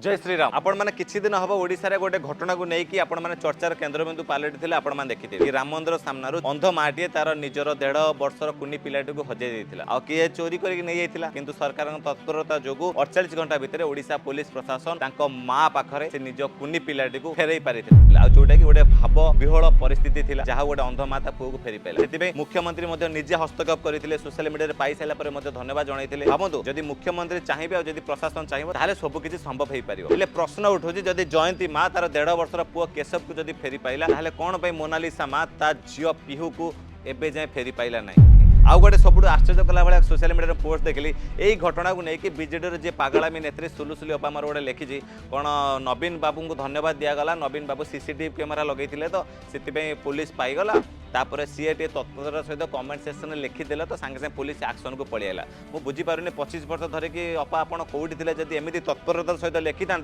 जय श्रीराम आपण मैंने किसी दिन हम ओडिशा रे गोटे घटना को लेकिन आपण मैंने चर्चार केन्द्रबिंदु पालटि थे आपण मैंने देखिए राम मंदिर सामना अंध माटीए तार निजर 1.5 वर्षर कुनी पिलाटी को हजे देता आ किए चोरी करके नहीं जाता किंतु सरकार तत्परता जो 48 घंटा भितर ओडिशा पुलिस प्रशासन माँ पाखे से निज कुनी पिलाटी को फेरई पारि जोटा कि गोटे भाव विहल परिस्थिति थी जहाँ गोटे अंध माता पुओ को फेरी पाइला से मुख्यमंत्री निजे हस्तक्षेप करते सोशल मीडिया पाई सारा धन्यवाद जन भावतु जदि मुख्यमंत्री चाहिए और जदि प्रशासन चाहिए सबकि संभव हो पारे प्रश्न उठू जदि जयंती माँ तार 1.5 वर्षर पुओ केशव को जदि फेरी पाइला कौन पे मोनालिसा माँ ता झील पीहू को एबे जाए फेरी पाइला नहीं आउ गोटे सब आश्चर्य कला भाया सोशल मीडिया पोस्ट देखली यही घटना को लेकिन बीजेडी जी पागलामी नेत्री सुलुसुली अपा मोर गोटे लिखी कौन नवीन बाबू को धन्यवाद दिगला नवीन बाबू सीसीटीवी कैमेरा लगे तो से पुलिस पाईगला तापर सी तत्परतार सहित कमेंट सेक्शन लिखिदे तो सागे सागे पुलिस एक्शन को पड़ेगा मुझे बुझीपारे 25 वर्ष धरिकी अपा आप कौटी थे जब एमती तत्परतार सहित लिखि था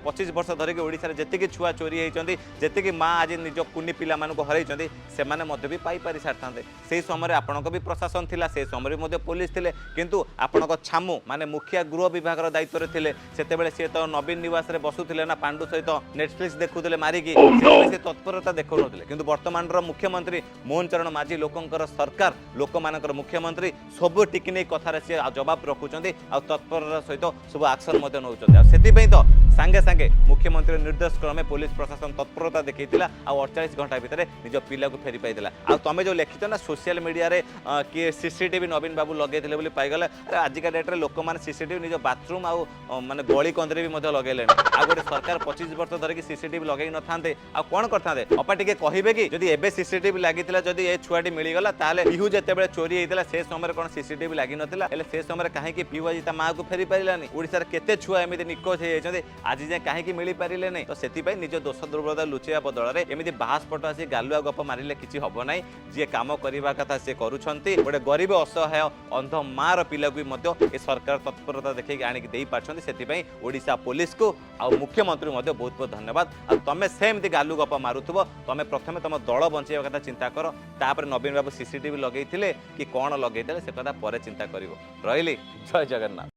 25 वर्ष धरिकी ओडिशा जी छुआ चोरी होती जी माँ आज निज कुनी पिला हरई से भी पाई सारी से समय आपण भी प्रशासन थिला से समय भी पुलिस थिले किंतु आपण छामू माने मुखिया गृह विभाग दायित्व रे थिले सेतेबेले से तो नवीन निवास रे बसुथिले ना पांडु सहित नेटफ्लिक्स देखुथिले मारिकी से तत्परता देखौनथिले किंतु वर्तमान मुख्यमंत्री मोहन चरण माझी लोकंकर सरकार लोक मानकर मुख्यमंत्री सब टिकने कथार सी जवाब रखुंट आ तत्पर सहित सब एक्शन नौ तो सांगे सांगे मुख्यमंत्री निर्देश क्रमे पुलिस प्रशासन तत्परता देखा आ 48 घंटा भितर निज पिला को फेरी पाई आ तुम जो लिखित ना सोशल मीडिया रे किए सीसीटीवी नवीन बाबू लगे पाईगले अरे आजिका डेट्रे लोक मैंने सीसीटीवी निज बाथरूम आउ माने गली कंदरे भी लगेले आ गोटे सरकार 25 वर्ष धरिकी सीसीटीवी लगे न था आ कौन करते अपा टिके कहे कि जदि एबे सीसीटीवी लगी जदि ए छुआटी मिलगला पीहू जिते चोरी होता से समय कौन सीसीटीवी लगी नाला से समय कहीं पीहू आज माँ को फेरी पारानी ओडिशा केते छुआ एमती निखोज हो आज जाए कहीं मिल पारे नहीं तो से निज दोष दुर्बलता लुचेवा बदल में एमती बाहासपट आसी गालुआ गप मारे किसी हम ना जी कम करने कथा सी करुँच गोटे गरीब असहाय अंध माँ पिला भी ए सरकार तत्परता देखिए आणिक दे पार्टी ओडिशा पुलिस को आ मुख्यमंत्री बहुत बहुत धन्यवाद आ तुम सेमती गालु गप मारुव तुम प्रथम तुम दल बंचाइवा कथा चिंता कर तापर नवीन बाबू सीसीटीवी लगे कि कौन लगे से कथा पर चिंता कर रही जय जगन्नाथ।